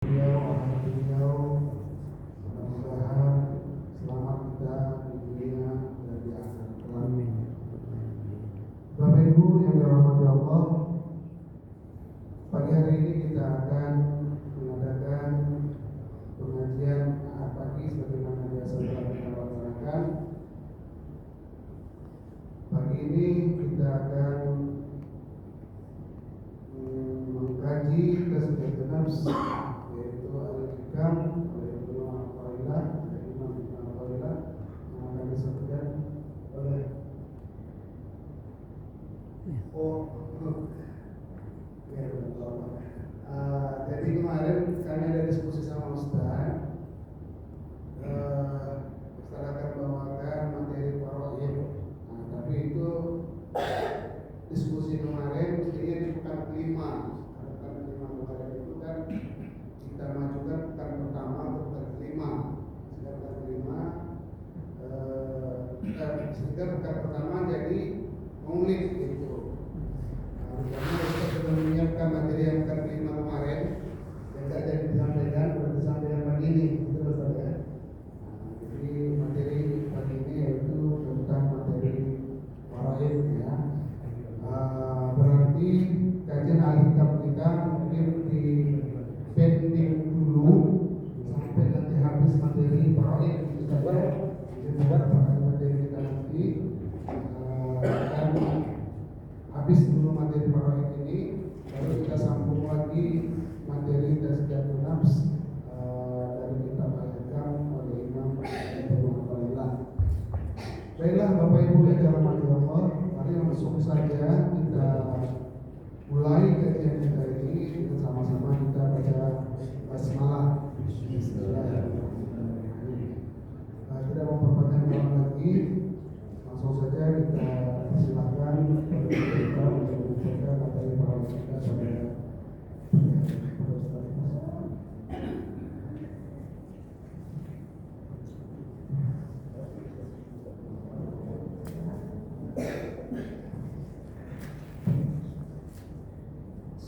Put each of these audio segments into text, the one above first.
beliau mudah-mudahan selamat kita di dunia dan di akhirat. Amin. Bapak Ibu yang dirahmati Allah, pagi hari ini kita akan mengadakan pengajian pagi sebagaimana biasa telah kita laksanakan. Pagi ini kita akan mengkaji tasbih nafs, yaitu al-hikam oleh Imam Al-Farilah, Imam Al-Farilah yang akan disampaikan oleh jadi kemarin kami ada diskusi sama Ustaz. Ustaz akan membawakan materi faraid. Tapi itu diskusi kemarin mestinya di pekan kelima. Pekan kelima kemarin itu kan kita majukan pekan pertama ke pekan kelima. Sehingga pekan kelima sehingga pekan pertama jadi maulid gitu. Karena kita sudah menyiapkan materi yang pekan kelima kemarin yang tidak jadi disampaikan, sudah disampaikan pagi ini, itu Ustaz ya. Jadi materi pagi ini yaitu tentang materi faraid ya. Berarti kajian al-hikam kita mungkin di pending dulu sampai nanti habis materi faraid Ustaz ya. Jadi beberapa materi kita nanti akan habis dulu materi faraid ini, lalu kita sambung lagi materi tasbih nafs dari kitab al-hikam oleh Imam Al-Farilah. Baiklah Bapak Ibu yang dirahmati Allah, mari langsung saja kita mulai kajian kita ini. Kita sama-sama kita baca basmalah. Tidak memperpanjang lama lagi, langsung saja kita silakan kita untuk membaca materi faraid kita pada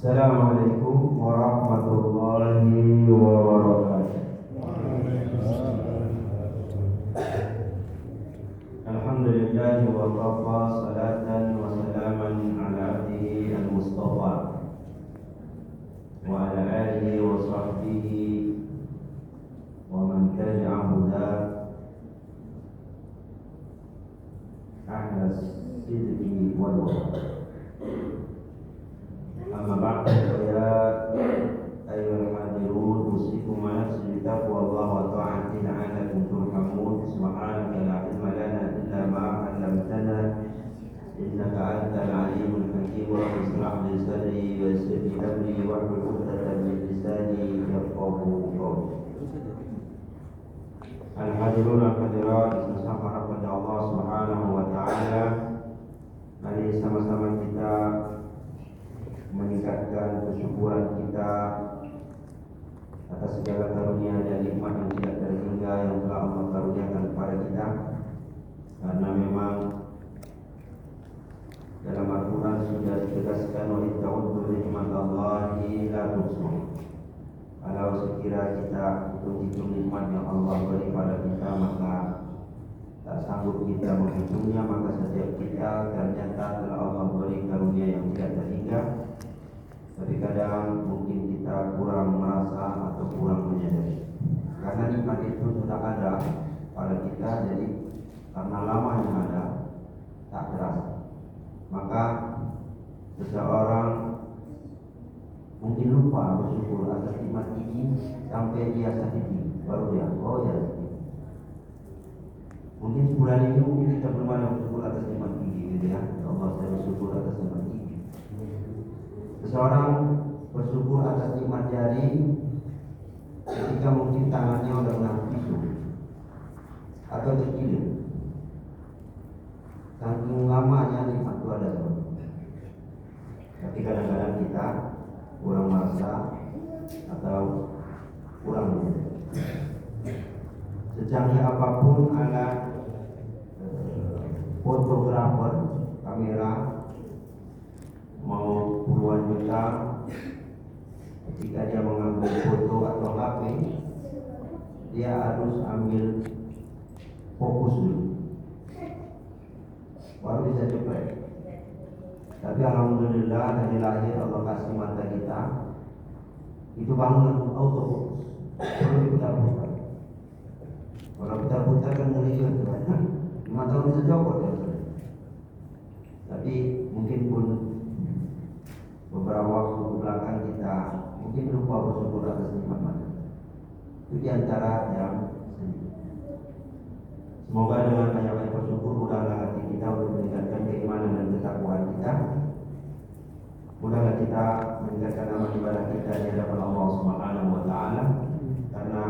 Assalamualaikum warahmatullahi wabarakatuh. Alhamdulillah wa kafa salatan wa salaman ala abdihi al-mustafa wa ala alihi wa sahbihi wa man tabi'a huda ahla sidqi wal wafa. Amma ba'du ya ayyuhal hadirun, usikum wa nafsi bitaqwallah wa ta'ati la'allakum turhamun. Subhanaka la ilma lana illa ma 'allamtana innaka antal alimul hakim. Rabbi ishrah li sadri wa yassir li amri wahlul 'uqdatam min lisani yafqahu qawli. Al-hadirun al-hadirat, bersama kepada Allah Subhanahu wa taala, mari sama-sama kita meningkatkan kesyukuran kita atas segala karunia dan nikmat yang tidak terhingga yang telah Allah karuniakan kepada kita. Karena memang dalam Al-Quran sudah ditegaskan, wa in ta'uddu ni'matallahi la tuhsuha. Kalau sekira kita hitung nikmat yang Allah beri pada kita, maka tak sanggup kita menghitungnya. Maka setiap kita ternyata telah Allah beri karunia yang tidak terhingga. Tapi kadang mungkin kita kurang merasa atau kurang menyadari, karena nikmat itu sudah ada pada kita, jadi karena lamanya ada tak terasa. Maka seseorang mungkin lupa bersyukur atas nikmat ini sampai dia sakiti, baru dia mungkin sebulan ini mungkin kita belum ada bersyukur atas nikmat ini gitu ya. Allah, saya bersyukur atas nikmat ini. Seseorang bersyukur atas nikmat jari ketika mungkin tangannya udah kena pisau atau terkilir. Saking lamanya nikmat itu ada. Tapi kadang-kadang kita kurang merasa atau kurang menyadari. Secanggih apapun alat fotografer, kamera, mau puluhan juta ketika dia mengambil foto atau HP, dia harus ambil fokus dulu, baru bisa cepet. Tapi alhamdulillah dari lahir Allah kasih mata kita, itu bangun langsung auto fokus, perlu diputar-putar. Kalau putar-putar kan ngeri juga, 5 tahun bisa copot ya. Tapi mungkin pun beberapa waktu ke belakang kita mungkin lupa bersyukur atas nikmat mata. Itu diantara yang sedikit. Semoga dengan banyak bersyukur mudahlah hati kita untuk meningkatkan keimanan dan ketakwaan kita. Mudahlah kita meningkatkan amal ibadah kita di hadapan Allah Subhanahu wa taala, karena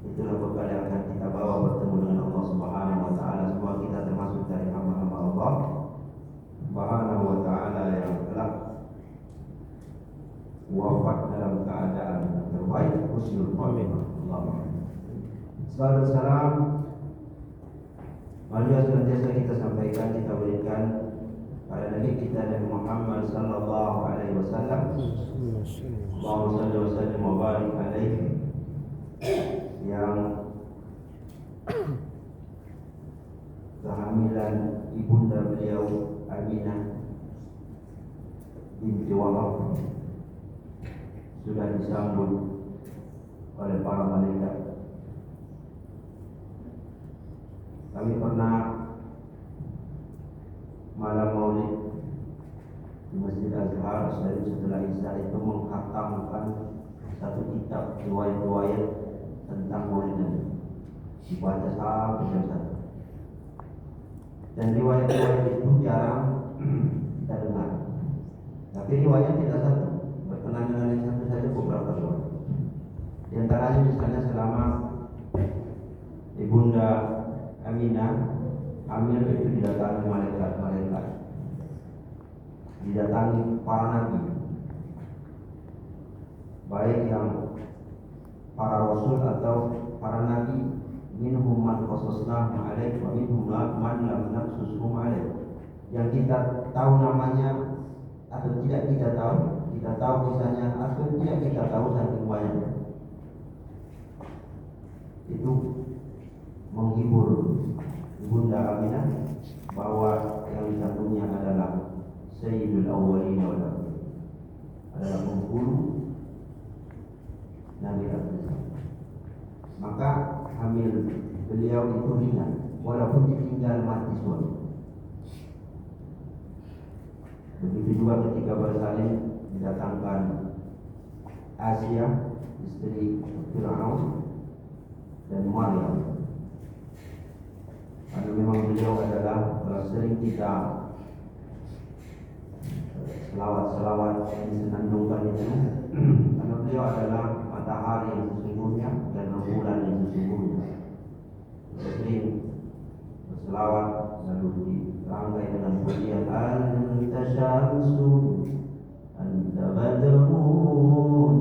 itulah bekal yang akan kita bawa bertemu dengan Allah Subhanahu wa taala. Semoga kita termasuk dari hamba-hamba Allah Subhanahu wa taala yang telah wafat dalam keadaan terbaik, husnul khotimah. Salawat salam marilah senantiasa kita sampaikan, kita berikan pada Nabi kita Nabi Muhammad sallallahu alaihi wasallam. Allahumma shalli wa sallim wa barik alaihi, yang kehamilan ibunda beliau Aminah binti Wahab sudah disambut oleh para malaikat. Kami pernah malam maulid di Masjid Azhar, setelah Isya itu menghatamkan satu kitab riwayat-riwayat tentang maulid Nabi, dibaca sampai jam 1. Dan riwayat-riwayat itu jarang kita dengar. Tapi riwayat tidak satu, berkenaan dengan yang satu saja beberapa riwayat. Di antaranya misalnya selama ibunda Aminah hamil itu didatangi malaikat, didatangi para nabi, baik yang para rasul atau para nabi. Minhum man qasasnahu alaik wa minhum man lam naqsushum alaik. Yang kita tahu namanya atau tidak kita tahu kisahnya atau tidak kita tahu saking banyaknya. Itu menghibur ibunda Aminah bahwa yang disambungnya adalah Sayyidul Awwalin wal Akhirin, adalah penghulu Nabi Muhammad. Maka hamil beliau itu ringan walaupun ditinggal mati suami. Begitu juga ketika bersalin didatangkan Asia, istri Fir'aun, dan Maryam. Karena memang beliau adalah sering kita selawat-selawat yang disenandungkan itu, karena beliau adalah matahari yang sesungguhnya dan rembulan yang sesungguhnya. Sering berselawat lalu dirangkai dengan pujian anta syamsun anta badrun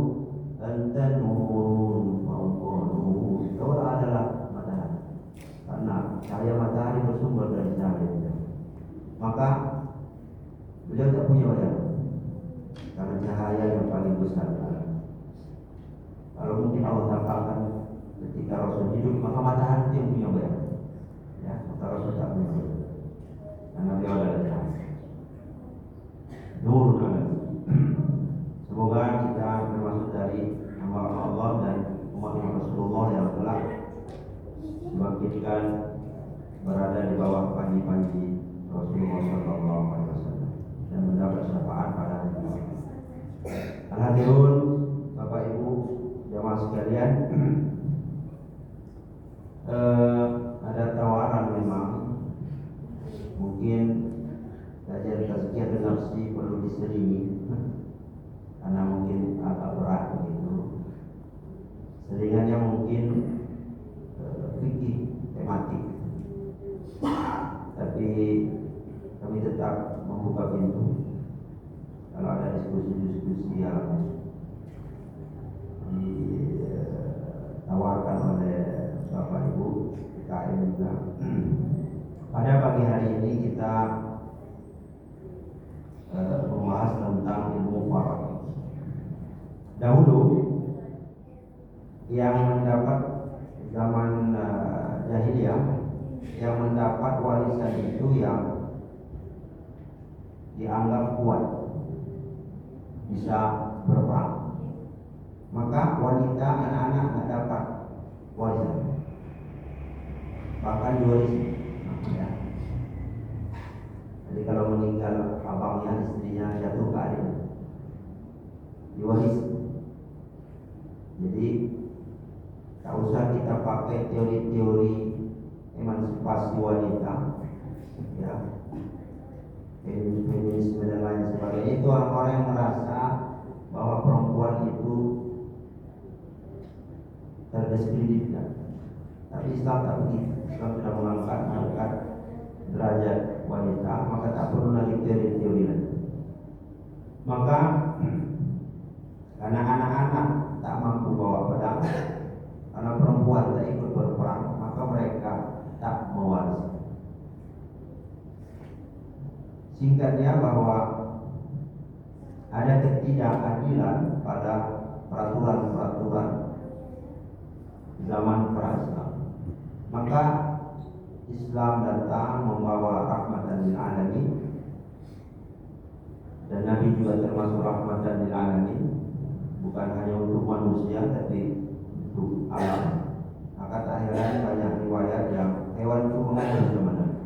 anta nurun fawqa nur. Kau adalah matahari, karena cahaya matahari bersumber dari cahaya beliau. Maka beliau tak punya wajah, karena cahaya yang paling besar. Kalau mungkin Allah tampakkan ketika Rasul hidup, maka matahari itu yang punya wajah, ya, maka Rasul tak punya wajah, karena beliau adalah cahaya. Nur alam. Semoga kita termasuk dari hamba Allah dan umat Rasulullah yang telah dibangkitkan berada di bawah panji-panji Rasulullah SAW dan mendapat syafaat pada hari kiamat. Alhamdulillah, Bapak Ibu jamaah sekalian, ada tawaran memang mungkin kajian tazkiyah dan nafsi perlu diselingi, karena mungkin agak berat begitu. Selingannya mungkin fikih tematik, tapi kami tetap membuka pintu kalau ada diskusi-diskusi yang ditawarkan oleh Bapak Ibu PKM juga. Pada pagi hari ini kita membahas tentang ilmu faraq. Dahulu yang mendapat zaman jahiliyah, yang mendapat warisan itu yang dianggap kuat, bisa berperang. Maka wanita, anak-anak tidak dapat warisan, bahkan diwarisi. Ya. Jadi kalau meninggal abangnya, istrinya jatuh ke adik, diwarisi. Jadi tak usah kita pakai teori-teori emansipasi wanita, ya, feminisme dan lain sebagainya. Itu orang-orang yang merasa bahwa perempuan itu terdiskreditkan. Tapi Islam tak begitu. Islam sudah mengangkat derajat wanita, maka tak perlu lagi teori-teori lagi. Maka karena anak-anak tak mampu bawa pedang, karena perempuan tak ikut berperang, maka mereka tak mewarisi. Singkatnya bahwa ada ketidakadilan pada peraturan-peraturan zaman pra-Islam. Maka Islam datang membawa rahmatan lil alamin, dan Nabi juga termasuk rahmatan lil alamin, bukan hanya untuk manusia tapi untuk alam. Maka tak heran banyak riwayat yang hewan itu mengadu sama Nabi.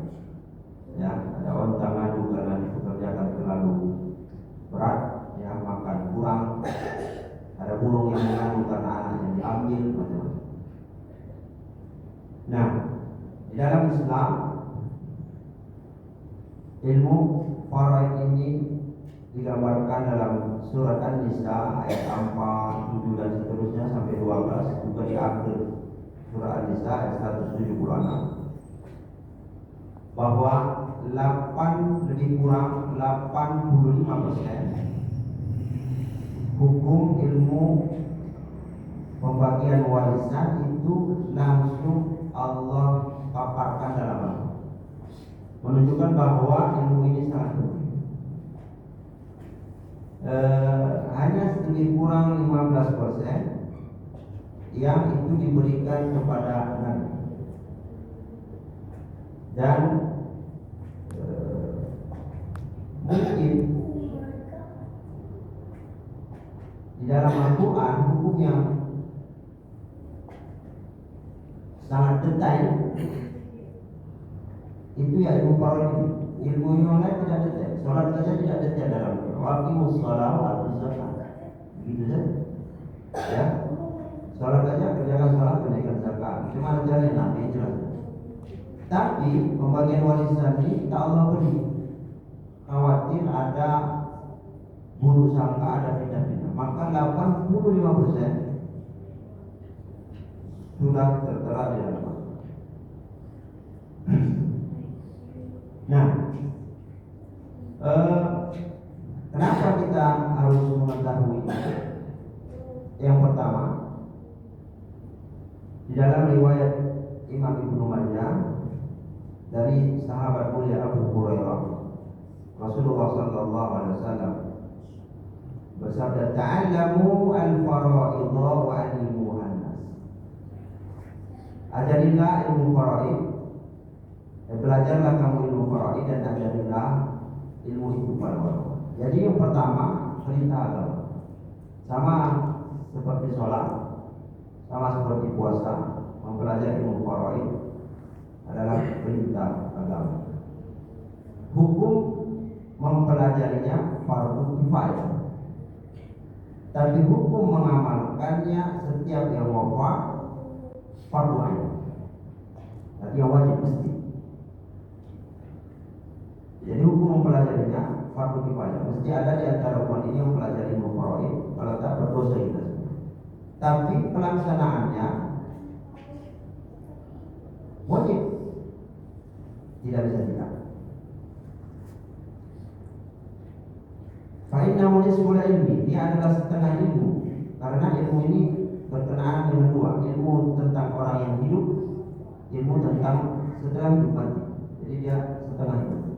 Ya, ada onta ngadu karena dipekerjakan terlalu berat, ya, makan kurang. Ada burung yang mengadu karena anaknya diambil, macam-macam. Nah, di dalam Islam ilmu faraid ini digambarkan dalam surat An-Nisa ayat 4, 7 dan seterusnya sampai 12, juga di akhir surat An-Nisa ayat 176, bahwa 8 lebih kurang 85% hukum ilmu pembagian warisan itu langsung Allah paparkan dalam Al-Quran, menunjukkan bahwa ilmu ini sangat penting. Hanya lebih kurang 15% yang itu diberikan kepada Nabi, dan mungkin di dalam Al-Quran hukum yang sangat detail itu ya ilmu faraid ini. Ilmu yang lain tidak detail. Sholat saja tidak detail dalam waqimus shalah wa atuz zakat. Begitu saja. Ya. Sholat saja, kerjakan sholat, tunaikan zakat. Cuma caranya Nabi jelas. Tapi pembagian warisan ini tak Allah beri. Khawatir ada buruk sangka, ada pindah-pindah. Maka 85% sudah tertera di dalam Al-Quran. Nah, kenapa kita harus mengetahui? Yang pertama, di dalam riwayat Imam Ibnu Majah dari sahabat mulia Abu Hurairah, Rasulullah sallallahu alaihi wasallam bersabda, "Ta'allamu al-fara'idha wa 'allimuha an-nas." Ajarilah ilmu faraid, belajarlah kamu ilmu faraid dan ajarilah ilmu itu pada orang. Jadi yang pertama, perintah agama. Sama seperti sholat, sama seperti puasa, mempelajari ilmu faraid adalah perintah agama. Hukum mempelajarinya fardu kifayah, tapi hukum mengamalkannya setiap yang wafat fardu ain. Jadi yang wajib mesti. Jadi hukum mempelajarinya fardu kifayah. Mesti ada di antara umat ini yang mempelajari ilmu faraid. Kalau tak, berdosa kita semua. Tapi pelaksanaannya wajib, tidak bisa tidak. Fa'innahu nisful ilmi, dia adalah setengah ilmu. Karena ilmu ini berkenaan dengan dua, ilmu tentang orang yang hidup, ilmu tentang setelah hidup mati. Jadi dia setengah ilmu.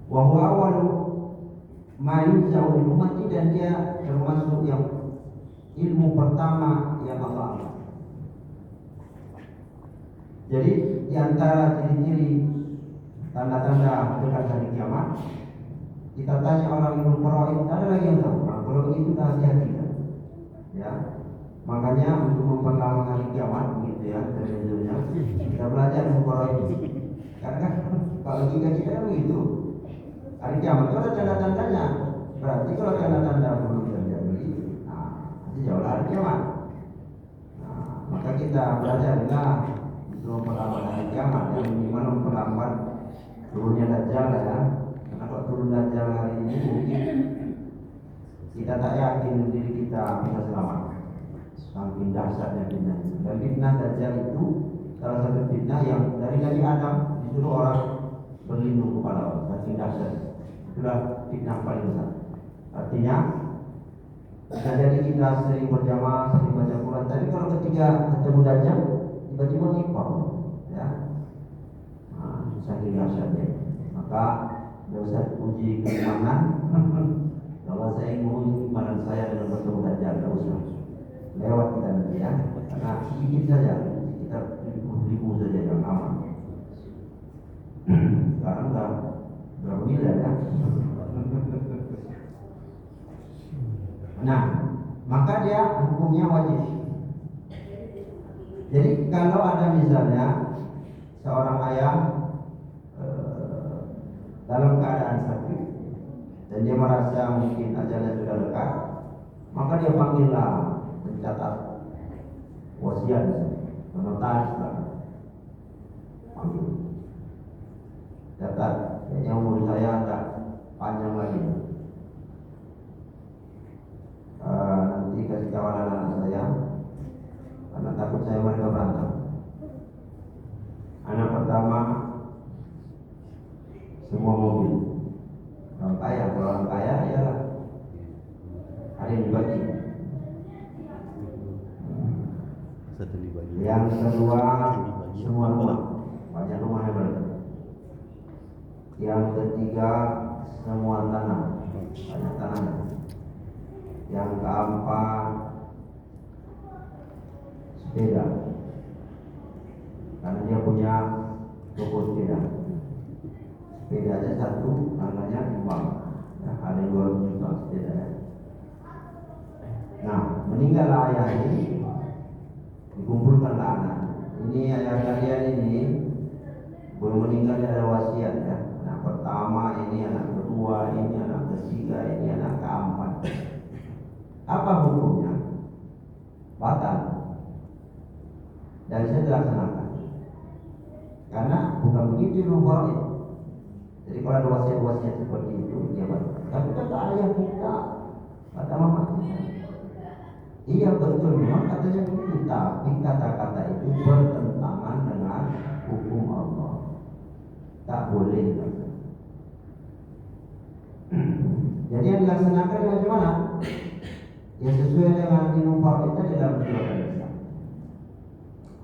Wa huwa awwalu main jauh mati, dan dia termasuk yang ilmu pertama yang Allah angkat. Jadi di antara ciri-ciri tanda-tanda dekat hari kiamat, kita tanya orang ilmu faraid, ada lagi yang tahu? Nah, kalau begitu kita hati-hati ya. Makanya untuk memperlama hari kiamat begitu ya, tentunya kita belajar ilmu faraid. Karena kalau kita kan begitu, hari kiamat itu ada tanda-tandanya. Berarti kalau tanda-tanda belum terjadi, nah itu jauh hari kiamat. Nah, maka kita belajarlah untuk memperlambat hari kiamat, yang minimal memperlambat turunnya Dajjal ya. Karena kalau turun Dajjal hari ini mungkin kita tak yakin diri kita bisa selamat. Saking dahsyatnya fitnah. Dan fitnah Dajjal itu salah satu fitnah yang dari Nabi Adam disuruh orang berlindung kepada Allah. Saking dahsyat. Itulah fitnah paling besar. Artinya bisa jadi kita sering berjamaah, sering baca Quran, tapi kalau ketika ketemu Dajjal tiba-tiba ngipor ya. Nah, saking dahsyatnya. Maka tidak usah uji keimanan. Kalau saya ingin menguji keimanan saya dengan bertemu Dajjal, tidak usah. Lewat kita nanti ya. Karena sedikit saja, kita ribu saja yang aman. Sekarang sudah berapa miliar ya? Nah, maka dia hukumnya wajib. Jadi kalau ada misalnya seorang ayah dalam keadaan sakit dan dia merasa mungkin ajalnya sudah dekat, maka dia panggillah pencatat wasiat, notaris lah, panggil, catat, kayaknya umur saya agak panjang lagi. Nanti kasih kawan anak saya, karena takut saya mereka berantem. Anak pertama semua mobil. Orang kaya, kalau orang kaya ya ada yang dibagi. Yang kedua semua rumah, banyak rumah yang berada. Yang ketiga semua tanah, banyak tanah. Yang keempat sepeda, karena dia punya toko sepeda. Sepedanya satu, harganya uang ya, ada yang 200 juta sepeda ya. Nah, meninggallah ayah ini, dikumpulkanlah anak. Ini ayah kalian ini belum meninggal, ada wasiat ya. Anak pertama ini, anak kedua ini, anak ketiga ini, anak keempat. Apa hukumnya? Batal. Dan saya dilaksanakan. Karena bukan begitu ilmu faraid. Jadi kalau ada wasiat-wasiat seperti itu, dia batal. Tapi kata ayah kita, kata mama kita, iya betul, memang katanya begitu. Tapi kata-kata itu bertentangan dengan hukum Allah. Tak boleh. Jadi yang dilaksanakan bagaimana? Ya sesuai dengan ilmu faraid tadi dalam surah Al-Isra.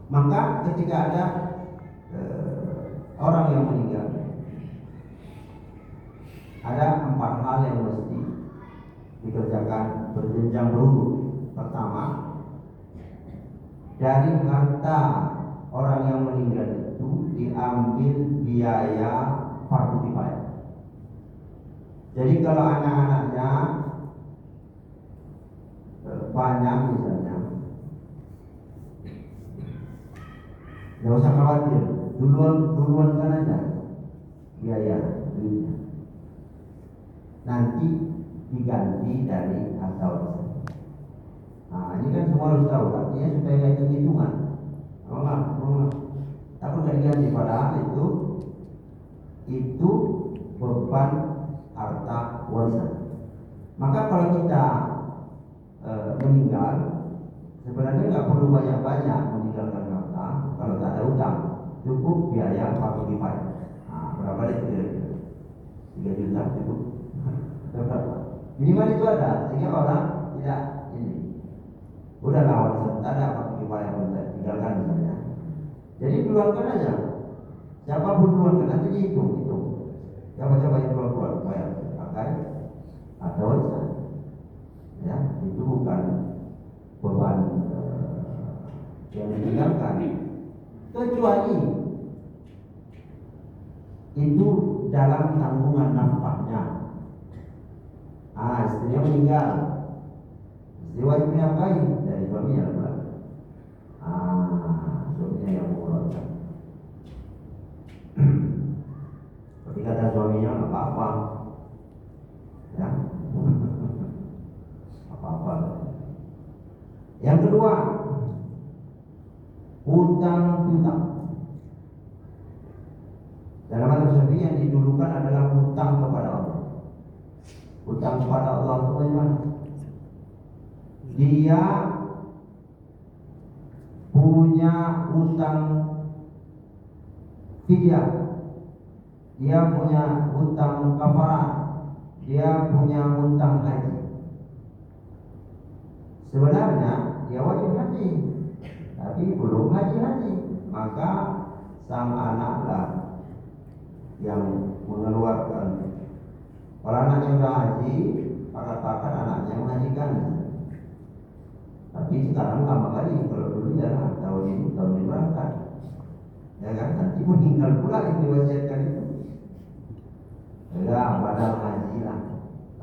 Maka ketika ada orang yang meninggal, ada 4 hal yang mesti dikerjakan berjenjang berurut. Pertama, dari harta orang yang meninggal itu diambil biaya fardu kifayah. Jadi kalau anak-anaknya banyak misalnya, tidak usah khawatir, duluan kan aja biaya duitnya. Nanti diganti dari harta warisan. Nah ini kan semua harus tahu, artinya supaya nggak hitung-hitungan. Allah, takut nggak diganti, padahal itu beban harta warisan. Maka kalau kita meninggal, sebenarnya nggak perlu banyak-banyak meninggalkan harta. Kalau tak ada utang, cukup biaya fardu kifayah. Nah, berapa itu kira-kira? 3 juta cukup. Berapa? Minimal itu ada, sehingga orang tidak ini. Udahlah warisan, tak ada fardu kifayah pun tinggalkan misalnya. Jadi keluarkan aja. Siapapun keluarkan, nanti dihitung. Siapa-siapa yang keluar bayar pakai. ada warisan. Ya, itu bukan beban yang ditinggalkan, kecuali itu dalam tanggungan nafkahnya. Istrinya meninggal, istri wajib menafkahi dari suaminya pula. Suaminya yang mengeluarkan. Tapi kata suaminya nggak apa-apa, ya, apa-apa. Yang kedua, hutang piutang. Dalam mazhab Syafi'i yang didulukan adalah hutang kepada Allah. Hutang kepada Allah itu bagaimana? Dia punya hutang fidyah, dia punya hutang kafarah, dia punya hutang haji. Sebenarnya dia wajib haji, tapi belum haji, maka sang anaklah yang mengeluarkan. Kalau anaknya sudah haji, pakar-pakar anaknya menghajikan. Tapi sekarang lama kali, kalau dulu ya tahun ini berangkat, ya kan, nanti meninggal pula yang diwasiatkan itu. Ya, badal haji lah,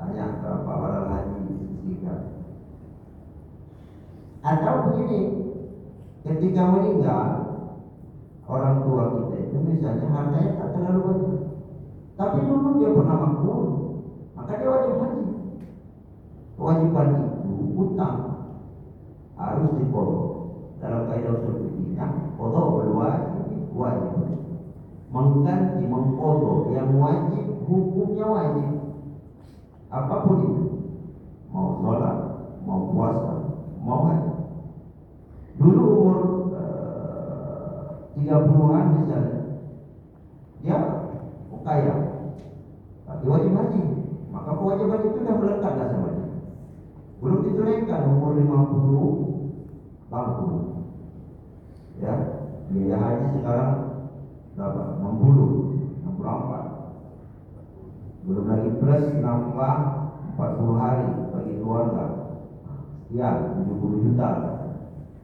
tanya berapa badal haji sehingga. Atau begini, ketika meninggal orang tua kita itu misalnya hartanya tak terlalu banyak, tapi dulu dia pernah makmur, maka dia wajib haji. Kewajiban itu hutang harus diqadha. Dalam kaidah usul fikihnya, qadha wajib mengganti, mengqadha yang wajib, hukumnya wajib. Apapun itu, mau sholat, mau puasa, mau haji. Dulu umur 30-an misalnya, dia kaya, tapi wajib haji, maka kewajiban itu sudah melekat dah sama dia. Belum ditunaikan umur 50 bangku, ya, biaya haji sekarang berapa? 64, belum lagi plus nambah 40 hari bagi keluarga, ya 70 juta.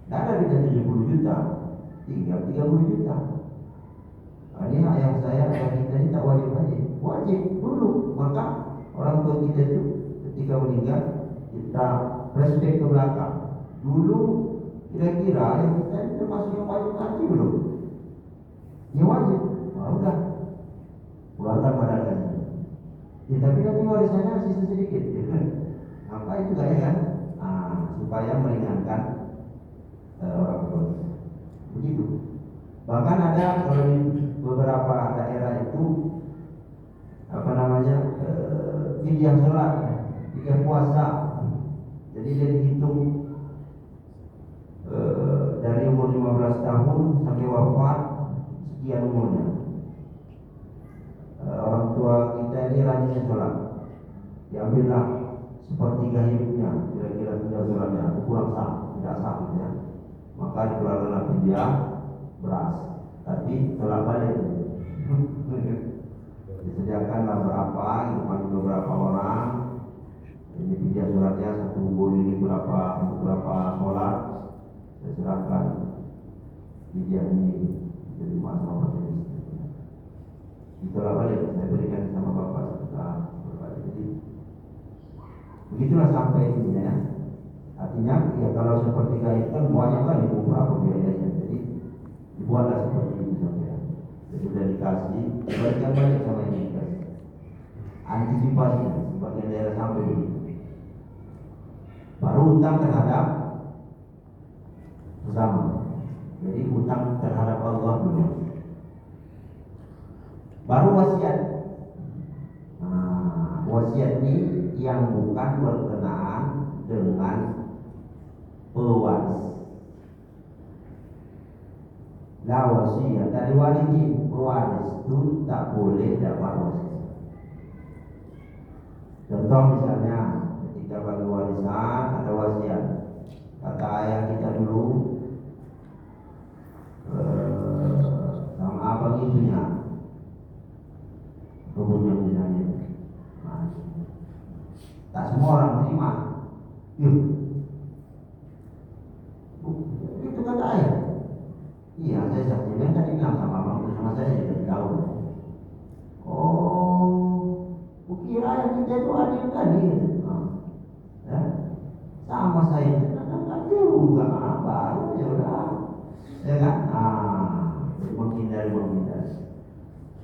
Tidak ada beda 70 juta, tinggal 30 juta. Ini yang saya bagi kita ini tak wajib haji, wajib dulu. Maka orang tua kita itu ketika meninggal, kita flashback ke belakang. Dulu kira-kira yang kita ini termasuk yang wajib haji belum? Ya wajib, udah keluarkan badan haji. Ya, tapi nanti warisannya sisa sedikit, maka itu gaya kan? Supaya meringankan orang tua. Begitu. Bahkan ada kalau di beberapa daerah itu fidyah sholat, fidyah puasa. Jadi dia dihitung dari umur 15 tahun sampai wafat sekian umurnya. Orang tua kita ini rajin sholat, diambillah sepertiga hidupnya, kira-kira fidyah sholatnya kurang sah, tidak sah ya. Maka dikeluarkan fidyah beras, tapi tolak balik. Disediakanlah berapa, itu bagi beberapa orang. Ini fidyah sholatnya 1 bulan ini berapa sholat, saya serahkan fidyah ini jadi masalah ini. Ditolak balik, saya berikan sama bapak setelah berbalik. Jadi begitulah sampai intinya ya. Artinya ya kalau seperti itu kan banyak kan ibu berapa biayanya. Jadi dibuatlah seperti itu sampai. Jadi sudah dikasih, diberikan balik sama yang dikasih. Antisipasi sebagian daerah sampai begitu. Baru hutang terhadap sesama. Jadi hutang terhadap Allah dulu. Baru wasiat. Wasiat ini yang bukan berkenaan dengan pewaris. La wasiat dari warisin, pewaris itu tak boleh dapat wasiat. Contoh misalnya ketika bagi warisan ada wasiat. Kata ayah kita dulu, sama abang ibunya kebunnya misalnya, Tak semua orang terima. Yuk, itu kata ayah. Iya, saya saksikan tadi bilang sama abang sama saya jadi tahu. Oh, kukira yang kita itu adil kali. Ya, sama saya kan juga apa ya udah, ya kan? Menghindari.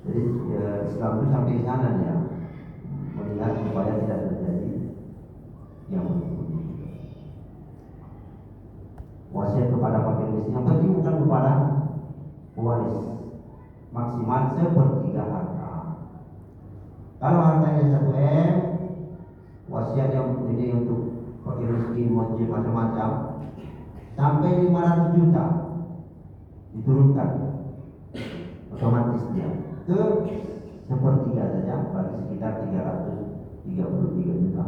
Jadi Islam itu sampai ke sana ya, melihat supaya tidak terjadi yang wasiat kepada fakir miskin. Yang penting bukan kepada pewaris, maksimal sepertiga harta. Kalau hartanya 1 M, wasiat yang ini untuk fakir miskin, masjid macam-macam, sampai 500 juta diturunkan otomatis dia ke sepertiga saja, berarti sekitar 333 juta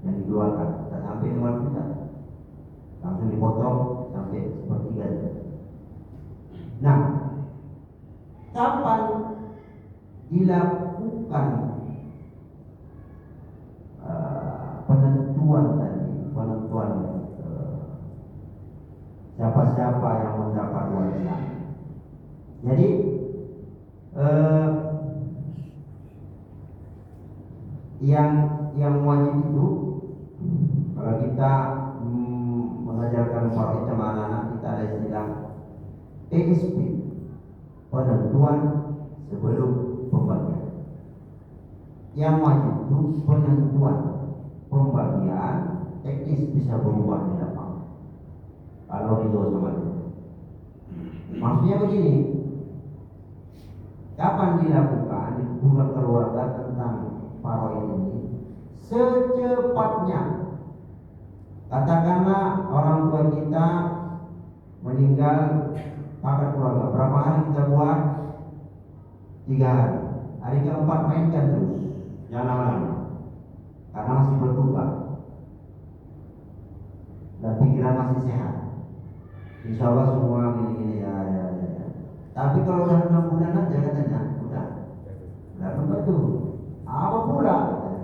yang dikeluarkan. Tak sampai 5 juta, langsung dipotong sampai sepertiga saja. Nah, kapan dilakukan penentuan siapa-siapa yang mendapat warisan? Jadi yang wajib itu, kalau kita mengajarkan faraid sama anak-anak, kita ada istilah PSP, penentuan sebelum pembagian. Yang wajib itu penentuan, pembagian teknis bisa berubah di lapangan. Kalau ridho sama itu, maksudnya begini, kapan dilakukan hubungan keluarga tentang faraid ini? Secepatnya. Katakanlah orang tua kita meninggal, pakat keluarga, berapa hari kita buat? 3 hari. Hari keempat mainkan terus, jangan lama-lama, karena masih berduka dan pikiran masih sehat. Insya Allah semua gini-gini ya. Tapi kalau udah 6 bulan aja katanya, udah lupa tuh. Apa pula?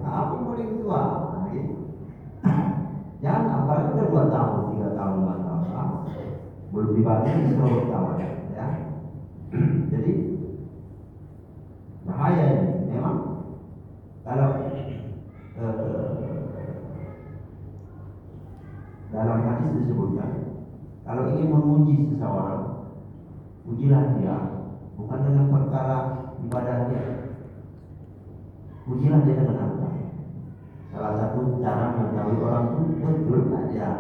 Apa yang paling tua? Gitu. Jangan, apalagi udah 2 tahun, 3 tahun, 4 tahun, belum dibagi seluruh tahun, ya. Jadi bahaya ini. Memang kalau dalam hadis disebutkan, kalau ingin menguji seseorang, ujilah dia bukan dengan perkara ibadah dia, ujilah dia dengan harta. Salah satu cara mengetahui orang itu betul tak dia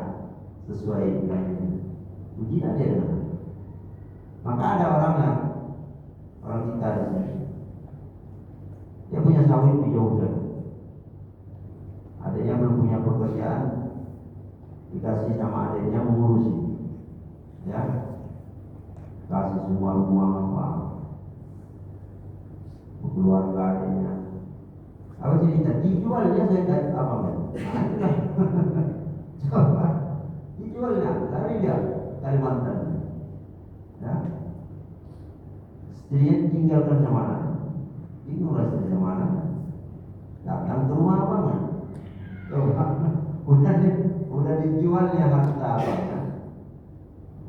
sesuai dengan ini, ujilah dia dengan harta. Maka ada orang kita di sini, dia punya sawit di Jogja, adanya belum punya pekerjaan, dikasih sama adanya mengurusi, ya, kasih semua uang apa keluarga adanya. Apa cerita? Dijualnya saya dari abang ya. Coba dijualnya dari dia Kalimantan, ya. Istrinya tinggalkan sama anak, bingung lah sama anak, datang ke rumah abangnya. Udah dijual ya harta abangnya,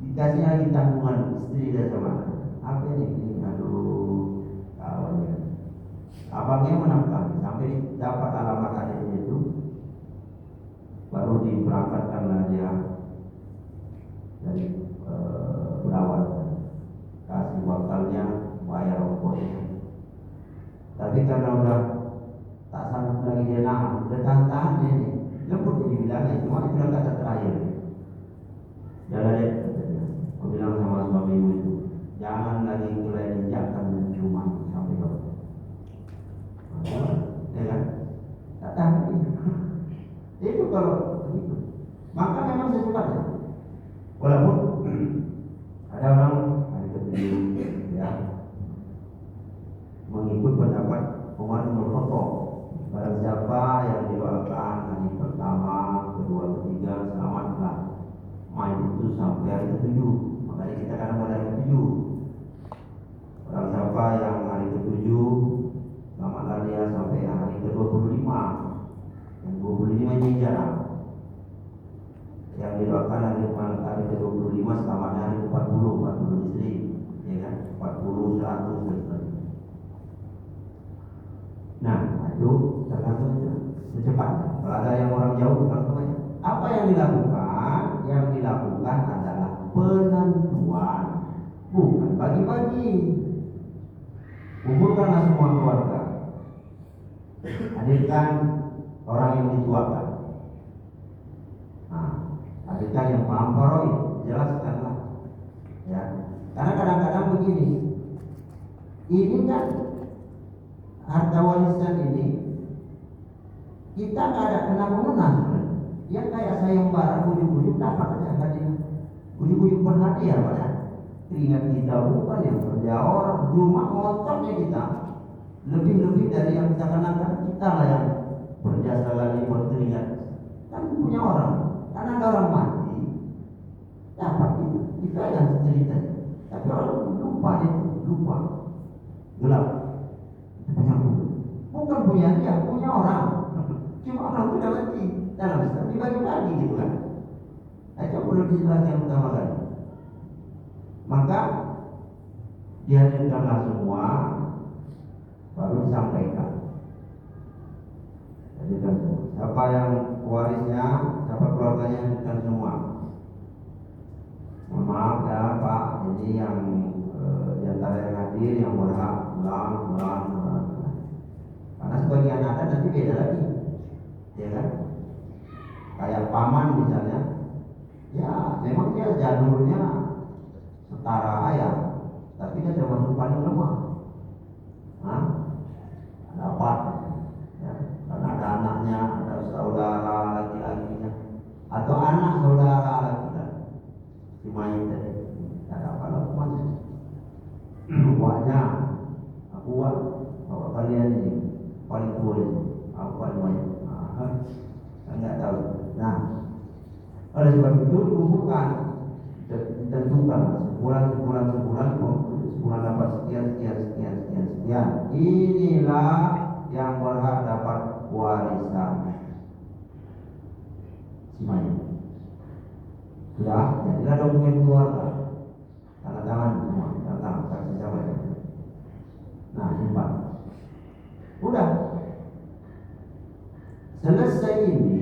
dikasih lagi tanggungan istri dan sama anak. Apa ini? Aduh, kawannya. Abangnya menangkap sampai dapat alamat adiknya itu, baru diberangkatkanlah dia dari Berawat, kasih wakalnya, bayar ongkosnya. Tapi karena udah tak sanggup lagi dia nahan, udah tahan ini, lembut dibilangnya, cuma itu udah kata terakhir. Jangan deh, aku bilang sama suami ibu itu, jangan lagi mulai injakkan cuma sampai bawah. Ya kan? Tak tahan. Itu kalau begitu, maka memang secepatnya. Walaupun ada orang hari ke-7 ya mengikut pendapat Umar bin Khattab, barang siapa yang didoakan hari pertama, kedua, ketiga selamatlah main itu sampai hari ke-7. Makanya kita kadang pada hari ke-7. Barang siapa yang hari ke-7 selamatlah dia sampai hari ke-25, Yang 25 ini jarang. Yang didoakan hari ke-25 selamatnya hari 40 istri, ya kan? 40, 100 dan sebagainya. Nah, itu tergantung secepatnya. Kalau ada yang orang jauh, apa yang dilakukan? Yang dilakukan adalah penentuan, bukan bagi-bagi. Kumpulkanlah semua keluarga, hadirkan orang yang dituakan. Nah, hadirkan yang paham faraid, jelaskanlah. Ya, karena kadang-kadang begini, ini kan harta warisan ini kita nggak ada kena-mengena. Ya kayak sayembara, ujuk-ujuk dapat aja hadiah, ujuk-ujuk berhadiah pada keringat kita, bukan yang kerja orang. Cuma motornya kita lebih dari yang kita kenakan, kita lah yang berjasa lagi berkeringat. Kan punya orang, karena ada orang mati dapat itu aja cerita. Tapi orang lupa gelap. Bukan punya dia, punya orang. Cuma orang sudah mati dalam Islam dibagi-bagi gitu kan. Itu perlu dijelaskan utama kali. Maka dihadirkanlah semua, baru disampaikan. Hadirkan semua. Siapa yang warisnya, siapa keluarganya, hadirkan semua. Mohon maaf ya Pak, ini yang diantara yang hadir yang berhak ulang. Karena sebagian ada nanti beda lagi, ya kan? Kayak paman misalnya, ya memang dia jadulnya setara ayah, tapi dia termasuk paling lemah. Dapat, ya, karena ada anaknya, ada saudara laki-lakinya, atau anak saudara laki-laki. Cuma itu tadi, ada apa masih? Kuatnya, aku kuat, bapak kalian ini paling tua ini, aku paling banyak. Enggak tahu. Nah, oleh sebab itu kumpulkan, ditentukan sebulan dapat sekian. Inilah yang berhak dapat warisan. Semuanya. Sudah, jadilah dokumen keluarga. Tanda tangan semua, tanda tangan saksi siapa ya? Nah, simpan. Udah. Selesai ini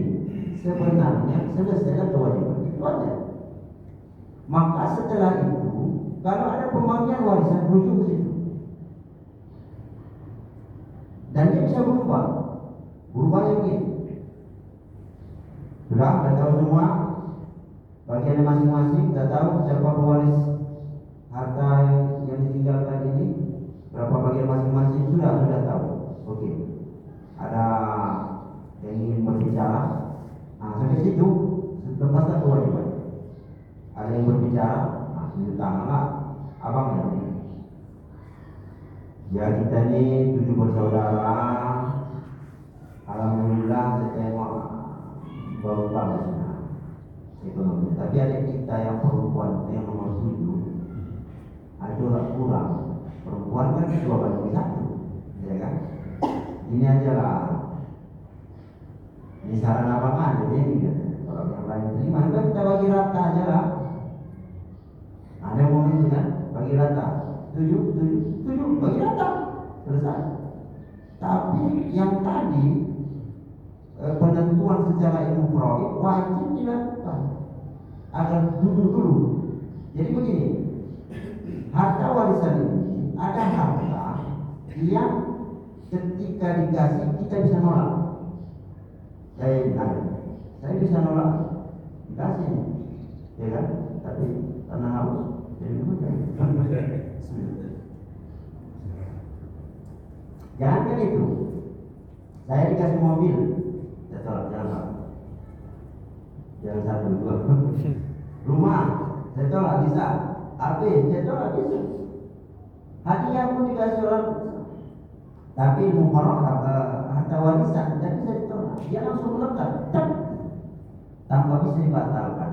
sebenarnya selesailah kewajiban itu aja. Maka setelah itu kalau ada pembagian warisan rujuk ke situ. Dan dia bisa berubahnya begini. Sudah, dah tahu semua bagiannya masing-masing, dah tahu siapa pewaris harta yang ditinggalkan ini, berapa bagian masing-masing, sudah tahu. Oke. Ada yang ingin berbicara, nah sampai situ lepaslah kewajiban. Ada yang berbicara, nah tunjuk tanganlah abang yang ini. Ya kita ini 7 bersaudara, alhamdulillah saya baru bagus ekonomi. Tapi ada kita yang perempuan yang nomor 7, ada kurang. Perempuan kan 2/1, ya kan? Ini aja lah. Ini saran abang aja ini kan. Kalau yang lain terima, kan kita bagi rata aja lah. Ada yang mau itu kan, bagi rata. 7 bagi rata, selesai. Tapi yang tadi penentuan secara ilmu faraid wajib dilakukan agar duduk dulu. Jadi begini, harta warisan ini ada harta yang ketika dikasih kita bisa nolak. Saya bisa nolak dikasih, ya kan? Tapi karena harus jadi jangan itu. Saya dikasih mobil, saya tolak, jangan 1, 2. Rumah, saya tolak bisa. HP, saya tolak bisa. Hadiah pun dikasih orang. Tapi harta warisan tidak bisa ditolak. Dia langsung melekat, tanpa bisa dibatalkan.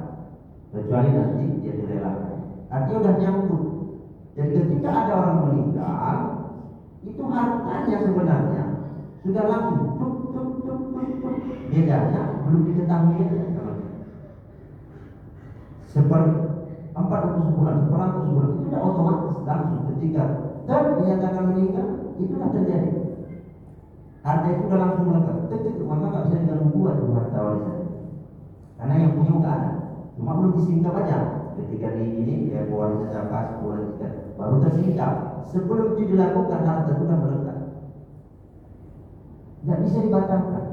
Kecuali nanti dia direlakan. Artinya udah nyambut. Dan ketika ada orang meninggal, itu hartanya sebenarnya sudah langsung Bedanya belum diketahui ya. Seperempat sebulan itu sudah otomatis langsung ketika dinyatakan meninggal itu sudah terjadi. Harta itu sudah langsung melekat. Maka nggak bisa diganggu buat harta warisan. Karena yang punya nggak ada, cuma belum disingkap aja. Ketika di ini ya warisan zakat sebulan baru tersingkap. Sebelum itu dilakukan harta itu sudah melekat. Tidak bisa dibatalkan,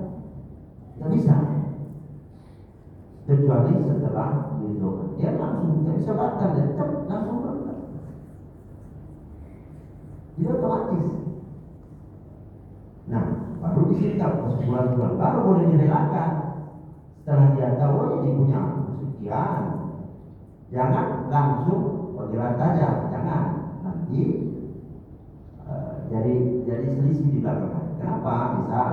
tidak bisa. Kecuali setelah diridhokan, dia langsung tidak bisa batal, dia tetap langsung melekat. Dia otomatis. Nah, baru disingkap sebulan-bulan, baru boleh direlakan. Setelah dia tahu dia punya sekian, jangan langsung bagi rata aja, jangan nanti jadi selisih di belakang. Kenapa? Misal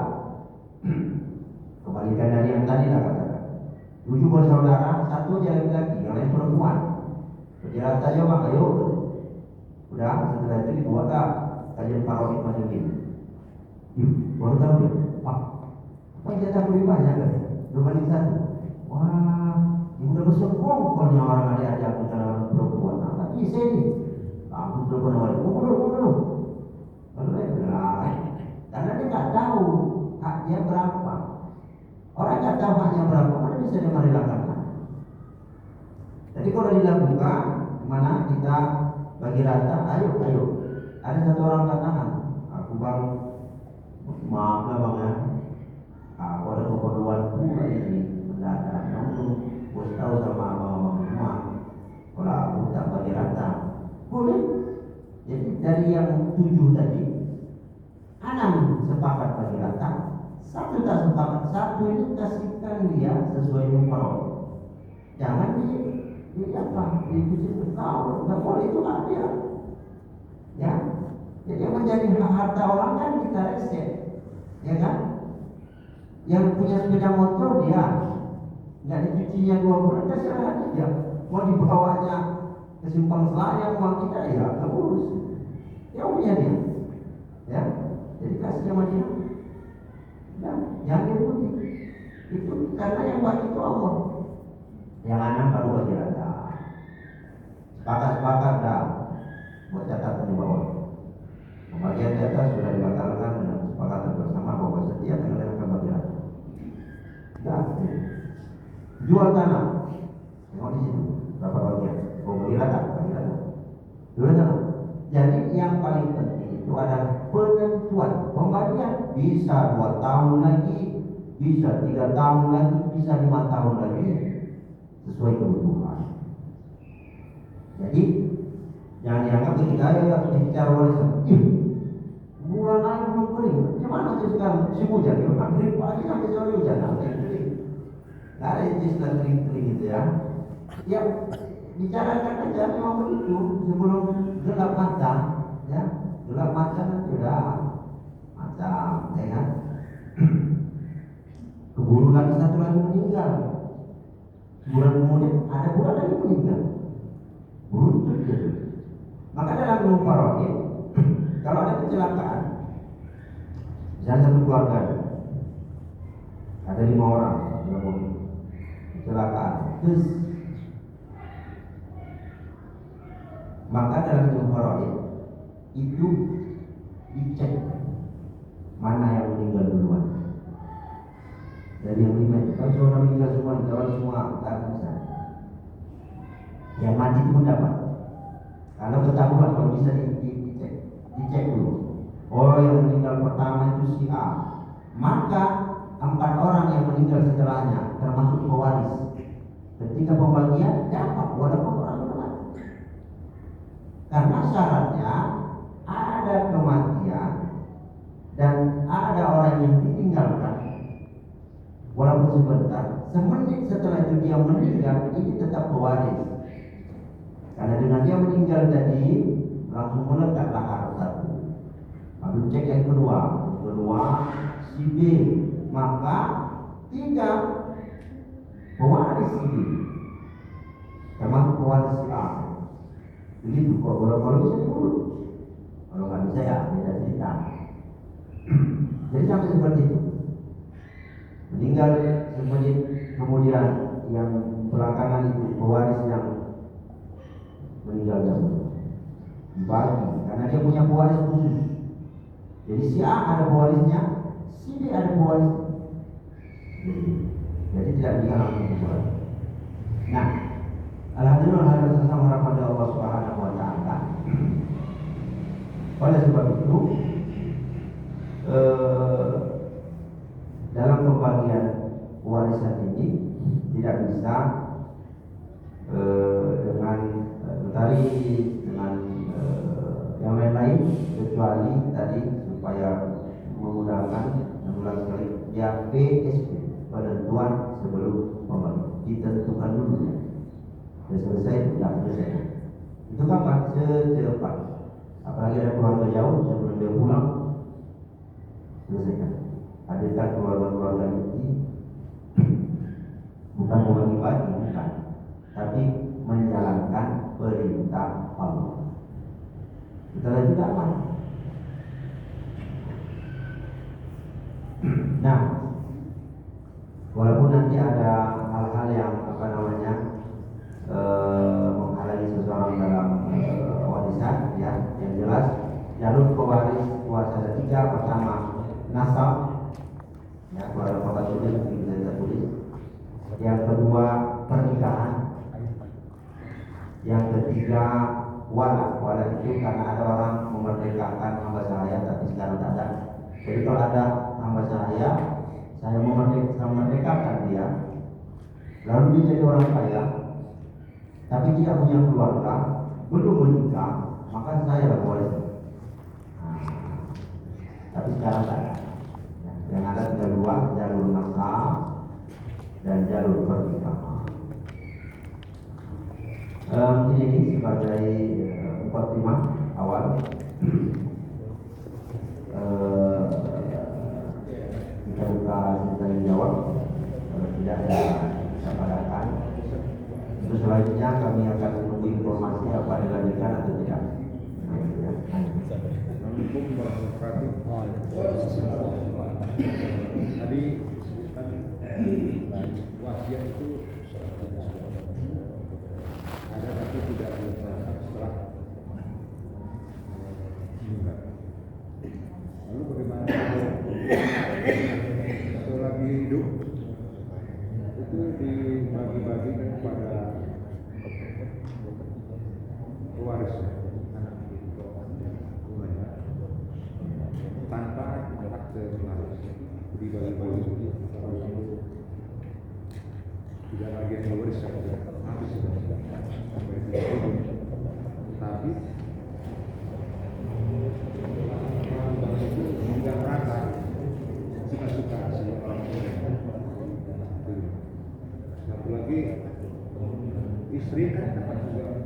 kebalikan dari yang tadi lah katakan 7 bersaudara, 1 dia laki-laki, yang lain perempuan. Bagi rata aja maka ayo. Udah setelah itu dibuatlah kajian parodit macam ini. Baru tahu dia, Pak, apa yang jatah lebih banyak kan? 2/1. Wah, ini udah bersekongkolnya orang adik-adik aku cara perempuan. Nah, tapi saya ini, aku perempuan awal, dulu. Karena dia nggak tahu haknya berapa. Orang nggak tahu haknya berapa, mana bisa dia merelakan? Jadi kalau dilakukan, mana kita bagi rata, ayo. Ada satu orang katakan, aku bang, maaf lah bang ya, aku ada keperluan pula ini mendadak. Kamu bos tahu sama abang semua, kalau aku tak bagi rata, boleh. Jadi dari yang 7 tadi, 6 sepakat bagi rata, 1 tak sepakat. 1 ini kasihkan dia sesuai umur. Jangan di apa? Itu kau nggak boleh, itu hak dia. Ya, jadi yang menjadi harta orang kan kita reset, ya kan? Yang punya sepeda motor dia nggak dicucinya 2 bulan, terserah dia. Mau dibawanya ke simpang selayang uang kita ya nggak urus. Ya punya dia, ya. Jadi kasih sama dia. Dan yang diikuti itu karena yang buat itu Allah. Yang 6 baru bagi rata. Sepakat dah. Buat catatan di bawah. Pembagian di atas sudah dibatalkan dengan kesepakatan bersama bahwa setiap yang dilakukan bagi rata. Dah. Jual tanah. Tengok di situ berapa bagian. Bagi rata. Jual tanah. Jadi yang paling penting itu adalah penentuan pembagian. Bisa 2 tahun lagi, bisa 3 tahun lagi, bisa 5 tahun lagi, sesuai kebutuhan. Jadi jangan dianggap ketika atau bicara warisan, bulan lain belum kering, gimana sih sekarang musim hujan, ya kan kering pagi sampai sore hujan, sampai kering. Nggak ada istilah kering gitu ya. Ya bicarakan aja memang begitu sebelum gelap mata, ya gelap mata kan sudah macam, ya kan. Keburu lagi satu lagi meninggal. Bulan kemudian ada bulan lagi meninggal. Buntut gitu. Maka dalam ilmu faraid, kalau ada kecelakaan, misalnya satu keluarga ada 5 orang dalam mobil, kecelakaan, terus maka dalam ilmu faraid itu dicek mana yang meninggal duluan. Dari yang 5 kalau seorang meninggal semua, dikawal semua, tak bisa. Yang mati itu mendapat. Kalau ketahuan, kalau bisa dicek dulu. Oh, yang meninggal pertama itu si A, maka 4 orang yang meninggal setelahnya termasuk pewaris. Ketika pembagian dapat walaupun orang mati. Karena syaratnya ada kematian dan ada orang yang ditinggalkan. Walaupun sebentar, semenit setelah itu dia meninggal, ini tetap pewaris. Karena dengan dia meninggal tadi, langsung melekatlah harta. Lalu cek yang kedua si B, maka 3 pewaris si B, termasuk pewaris si A. Begitu, kalau bisa diurut. Kalau nggak bisa ya beda cerita. Jadi sampai seperti itu. meninggal semenit kemudian yang belakangan itu pewaris yang meninggal dahulu dibagi karena dia punya pewaris khusus. Jadi si A ada pewarisnya, si B ada pewaris. Jadi tidak bisa langsung dibuat. Nah, alhamdulillah hadirin bersama rahmat Allah Subhanahu wa taala. Oleh sebab itu dalam pembagian warisan ini tidak bisa dengan tadi dengan yang lain-lain kecuali tadi supaya menggunakan bulan sekali yang PSP penentuan sebelum pembagi ditentukan dulu. Sudah selesai, sudah selesai. Itu kapan? Secepat. Apalagi ada keluarga jauh sebelum dia pulang, selesaikan. Hadirkan keluarga-keluarga ini bukan membagi-bagi, bukan, tapi menjalankan perintah Allah. Kita lanjut apa? Nah, walaupun nanti ada hal-hal yang menghalangi seseorang dalam warisan, ya, yang jelas jalur pewaris kuasa ada 3. Pertama nasab, ya, keluarga bapak tulis kita tulis. Yang kedua pernikahan. Yang ketiga wala. Wala itu karena ada orang memerdekakan hamba sahaya tapi sekarang tak ada. Jadi kalau ada hamba sahaya, saya memerdekakan dia, lalu dia jadi orang kaya, tapi tidak punya keluarga, belum menikah, maka saya boleh. Tapi sekarang tak ada. Yang ada tinggal 2, jalur nasab dan jalur pernikahan. Ini sebagai mukadimah awal. Kita buka tanya jawab. Kalau tidak ada kita padakan. Terus selanjutnya kami akan menunggu informasi apa dilanjutkan atau tidak. Assalamualaikum warahmatullahi wabarakatuh. Tadi wasiat itu ada tapi tidak dilaksanakan setelah meninggal. Lalu bagaimana kalau lagi hidup itu dibagi-bagi kepada pewaris anak tanpa akte waris dibagi-bagi tidak lagi yang waris habis tapi itu tidak rata suka-suka si orang tua. Satu lagi istri kan dapat juga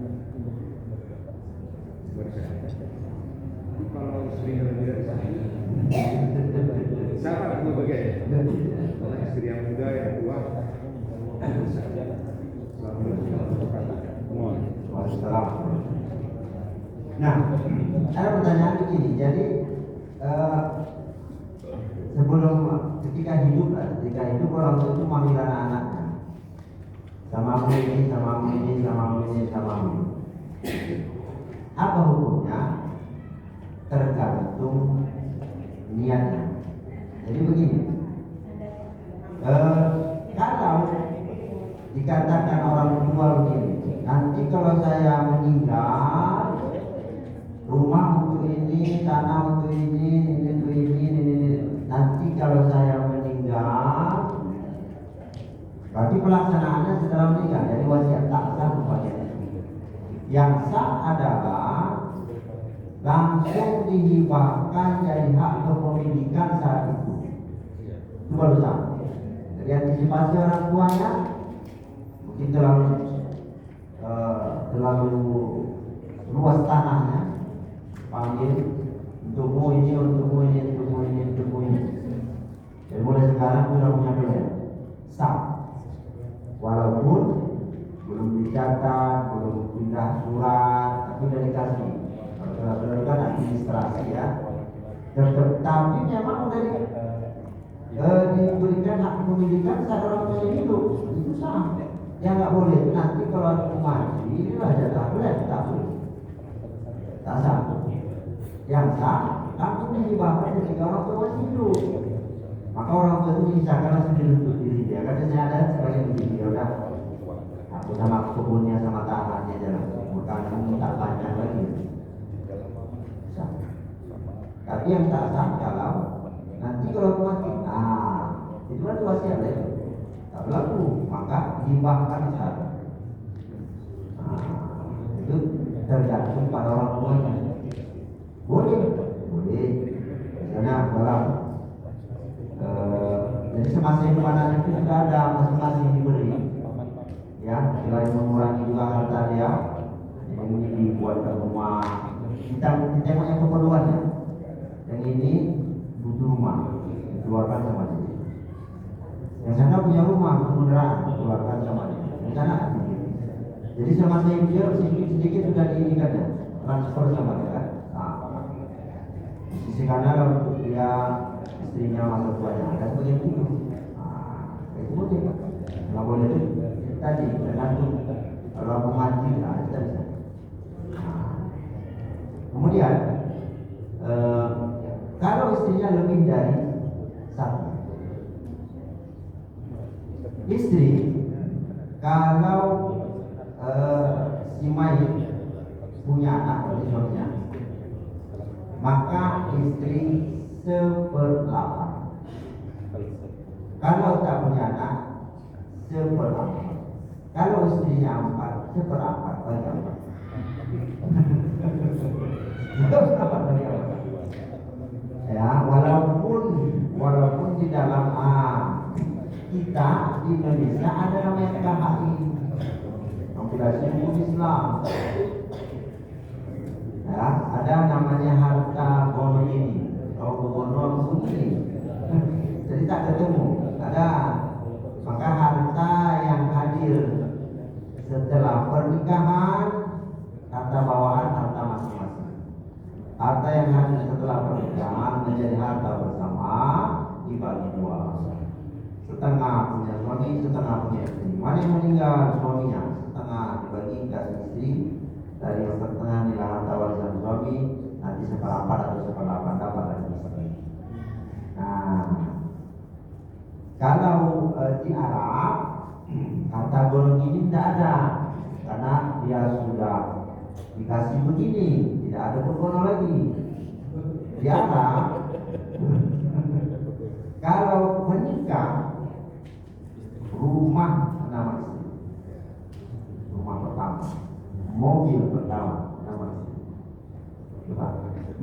warisan. Kalau istrinya lebih dari satu, sama dua bagian. Istri yang muda yang tua. Nah, ada pertanyaan begini. Jadi sebelum ketika hidup orang tua itu memanggil anak-anaknya, sama ini, sama ini, sama ini, sama ini. Apa hukumnya? Tergantung niatnya. Jadi begini, kalau dikatakan orang tua begini, nanti kalau saya meninggal, rumah untuk ini, tanah untuk ini, untuk ini. Nanti kalau saya meninggal, berarti pelaksanaannya setelah meninggal. Jadi wasiat tak sah rupanya. Yang sah adalah langsung dihibahkan jadi hak kepemilikan saat itu. Itu baru sah. Jadi antisipasi orang tuanya mungkin terlalu luas tanahnya, panggil untukmu ini, untukmu ini, untukmu ini, untukmu ini. Jadi mulai sekarang sudah punya pilihan sah, walaupun belum dicatat, belum pindah surat, tapi sudah dikasih. Kalau sudah kan administrasi ya. Tapi memang udah diberikan hak kepemilikan saat orang tuanya hidup, itu sah. Yang nggak boleh nanti kalau aku mati inilah jatah berat, tak boleh, tak sah. Yang sah aku dihibahkan ketika orang tua masih hidup, maka orang tua itu menyisakan sendiri untuk diri dia. Katanya ada sebagian begini, ya udah aku sama kebunnya sama tanahnya jalan, bukan kamu tak banyak lagi. Sah. Tapi yang tak sah kalau nanti kalau aku mati, itu kan wasiat lagi. Tak berlaku, maka dihibahkan satu. Itu tergantung pada orang tuanya. Boleh. Misalnya dalam jadi semasa hidup anak itu sudah ada masing-masing diberi. Ya, selain mengurangi juga harta dia, yang ini dibuatkan rumah. Kita tengok yang keperluannya. Yang ini butuh rumah, dikeluarkan sama dia. Yang sana punya rumah, kemudaraan, dikeluarkan sama dia. Yang sana sedikit. Jadi semasa hidup dia sedikit sudah diinikannya, transfer sama dia kan. Di sisi kanan untuk dia istrinya masa tuanya ada sebagian itu. Itu boleh. Nggak boleh itu tadi tergantung kalau aku mati, kita bisa. Kemudian kalau istrinya lebih dari satu, istri kalau si mayit punya anak dari suaminya, maka istri 1/8. Kalau tak punya anak 1/4. Kalau istrinya 4, 1/4 bagi 4. Ya, walaupun di dalam kita di Indonesia ada namanya KHI, kompilasi hukum Islam. Ya, ada namanya harta gono ini atau gono ini. Jadi tak ketemu. Ada, maka harta yang hadir setelah pernikahan, harta bawaan, harta masing-masing. Harta yang hadir setelah pernikahan menjadi harta bersama, dibagi 2. Setengah punya suami, setengah punya istri. Mana yang meninggal suaminya, setengah dibagi kasih istri. Dari yang setengah nilai harta warisan suami, nanti 1/4 atau 1/8 dapat dari istri. Nah, kalau di Arab harta golongan ini tidak ada, karena dia sudah dikasih begini, tidak ada bergono lagi. Di Arab kalau menikah, rumah nama istri, rumah pertama, mobil pertama nama istri.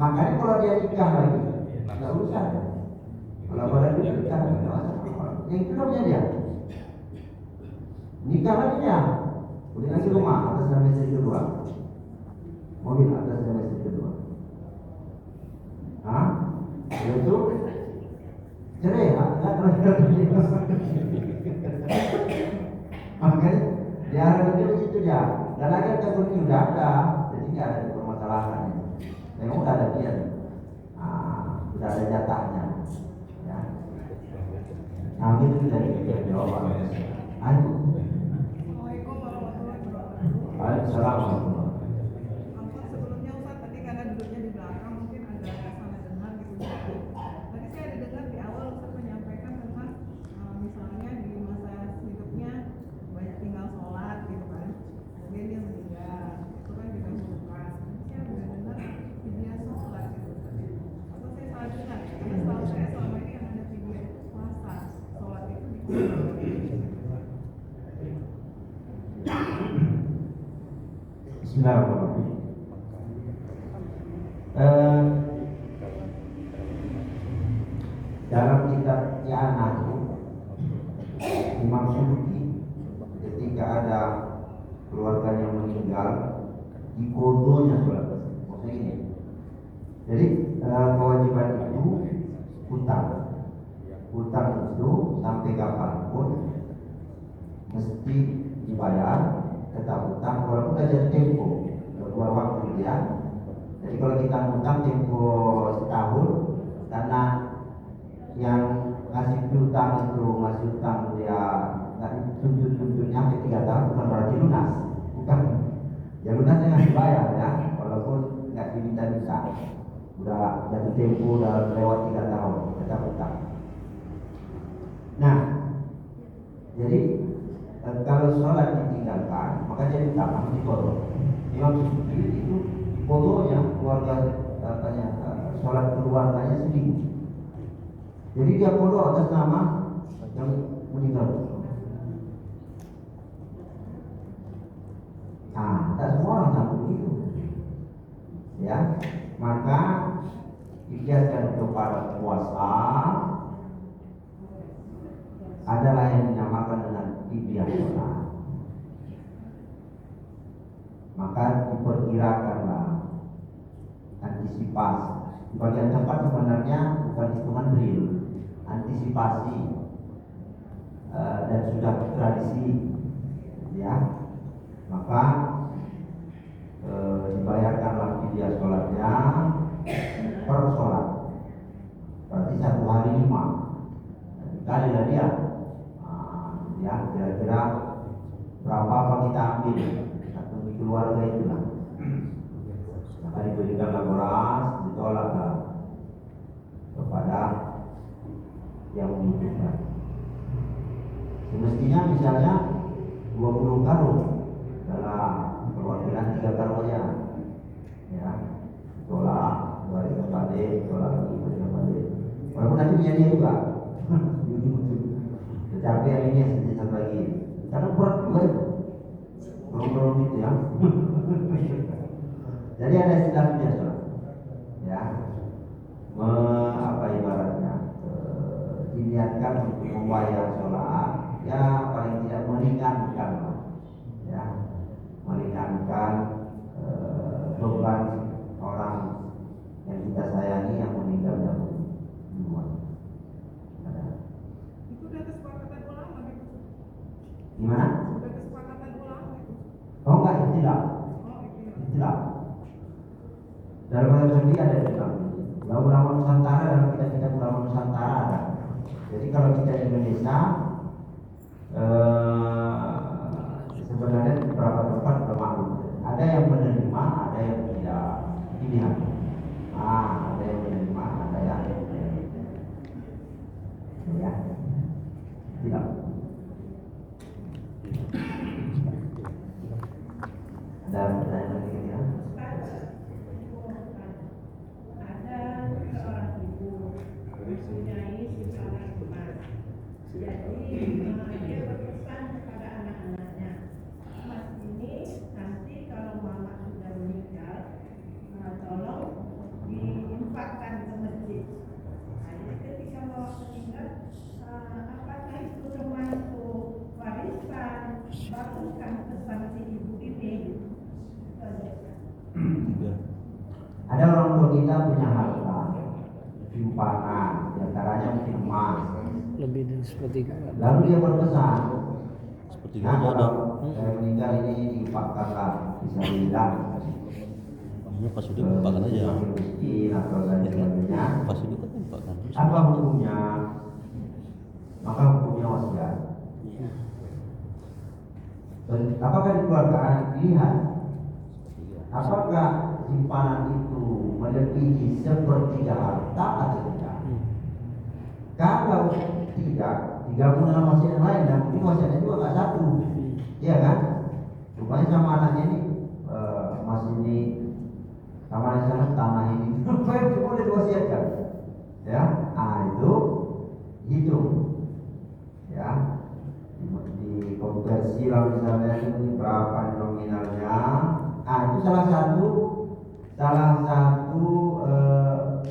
Makanya kalau dia nikah lagi, nggak usah. Kalau pada dia nikah, yang kedua dia nikah lagi ya, boleh lagi rumah atas nama istri kedua, mobil atas nama istri kedua. Itu cerai, makanya di Arab itu begitu dia. Dan lagi kategori sudah ada, jadi nggak ada permasalahan. Memang sudah ada dia, sudah ada jatahnya. Ya. Nah itu dari jawaban. Ayo. Waalaikumsalam. Sebelumnya Ustaz tadi karena duduknya di belakang mungkin ada salah dengar gitu. Tadi saya ada dengar di awal Ustaz menyampaikan tentang misalnya di masa hidupnya banyak tinggal sholat gitu kan, kemudian dia meninggal, itu kan juga bukan. Saya udah dengar video sholat gitu. Atau saya salah dengar? Karena setahu saya selama ini yang ada video puasa sholat itu di Bismillahirrahmanirrahim. Dalam kitab I'anah Imam Suyuti ketika ada keluarga yang meninggal di kodonya sholat. Maksudnya gini. Jadi kewajiban itu hutang. Hutang itu sampai kapanpun mesti dibayar. Tetap hutang walaupun sudah jadi tempo keluar waktu dia. Jadi kalau kita hutang tempo setahun, karena yang ngasih utang dia nggak tuntut-tuntutnya sampai 3 tahun bukan berarti lunas, bukan. Ya lunas dengan dibayar ya, walaupun nggak diminta-minta. Udah jatuh tempo, udah lewat 3 tahun tetap utang. Nah, jadi kalau sholat ditinggalkan maka jadi utang dikodok. Imam Syafi'i itu kodoknya keluarga sholat keluarganya sedikit. Jadi dia kodok atas nama yang meninggal. Nah, tak semua orang sama begitu. Ya, maka dikiaskan kepada puasa adalah yang dinamakan dengan ibadah sholat. Maka diperkirakanlah antisipasi. Di bagian tempat sebenarnya bukan hitungan real, antisipasi dan sudah tradisi, ya. Maka dibayarkanlah fidyah sholatnya per sholat. Berarti 1 hari 5 dikali lah dia. Ya kira-kira berapa kalau kita ambil satu keluarga itulah. Maka diberikan laporan, ditolaklah kepada yang membutuhkan. Semestinya misalnya 20 karung dalam perwakilan 3 karungnya, ya, tolak 2 balik, tolak lagi 2 balik. Walaupun nanti punya dia juga. Tetapi yang ini sedikit lagi, karena berat juga itu, belum itu ya. Jadi ada istilahnya sholat, ya, apa ibaratnya, diniatkan untuk membayar sholat, ya paling tidak meringankan, ya, meringankan beban orang yang kita sayangi yang meninggal dahulu. Itu udah kesepakatan ulama gitu. Gimana? Udah kesepakatan ulama itu. Oh enggak, tidak. Oh, itu. Tidak. Dalam bahasa Syafi'i ada Islam. Ulama Nusantara dalam kitab-kitab ulama Nusantara ada. Jadi kalau kita di Indonesia sebenarnya beberapa tempat bermakna. Ada yang menerima, ada yang tidak. Pilihan. Ada yang menerima, ada yang tidak. Ya. Tidak. Ada pertanyaan lagi kira-kira? Ada seorang ibu mempunyai simpanan emas. Jadi dia berpesan kepada anak-anaknya, emas ini nanti kalau mama sudah meninggal, tolong diinfakkan ke masjid. Jadi ketika mama meninggal, apakah itu termasuk warisan? Baguskan pesan si ibu ini. Ada orang tua kita punya harta simpanan, diantaranya mungkin emas. Lebih dari sepertiga. Lalu dia berpesan, Sepertiga nah, aja ada. kalau saya meninggal ini diinfakkanlah, bisa hilang. Pas sudah lupakan aja. Miskin atau lain sebagainya. Pas sudah kan lupakan. Apa hukumnya? Maka hukumnya wasiat. Dan apakah dikeluarkan? Dilihat. Apakah simpanan itu melebihi sepertiga harta atau tidak? Kalau tidak, digabung dengan wasiat yang lain dan mungkin wasiatnya juga nggak satu, iya kan? Rupanya sama anaknya ini emas ini, sama di sana tanah ini, rupanya semua udah diwasiatkan, ya? Itu hitung, ya? Dikonversi lah misalnya ini berapa nominalnya? Itu salah satu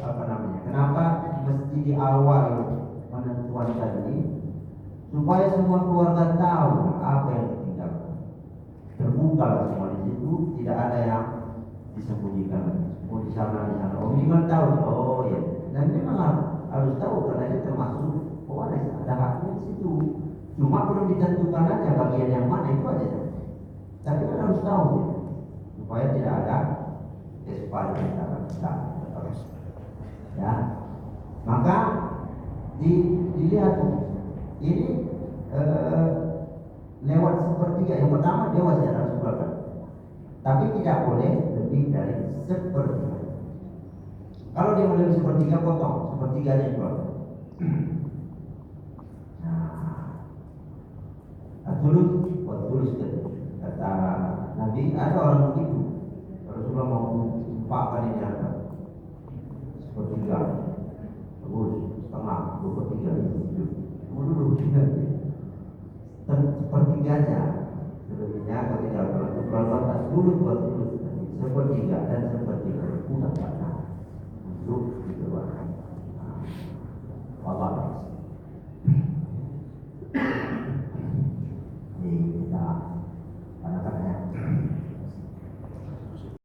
apa namanya? Kenapa mesti di awal penentuan tadi supaya semua keluarga tahu apa yang ditinggalkan. Terbuka semua di situ, tidak ada yang disembunyikan. Oh di sana. Oh minimal tahu. Oh ya. Dan memang harus tahu karena itu termasuk ada haknya di situ. Cuma belum ditentukan aja bagian yang mana itu aja. Tapi kan harus tahu supaya tidak ada kesepakatan antara kita. Ya, maka di dilihat ini lewat sepertiga. Yang pertama dewas ya harus keluarkan, tapi tidak boleh lebih dari sepertiga. Kalau dia boleh sepertiga, potong sepertiganya keluarkan. Tulus kata Nabi, ada orang begitu. Rasulullah mau umpahkan ini apa? Sepertiga, terus setengah, 2/3. Dulu sepertiganya, selebihnya kalau pas dulu sepertiga dan sepertiga udah pada untuk dikeluarkan.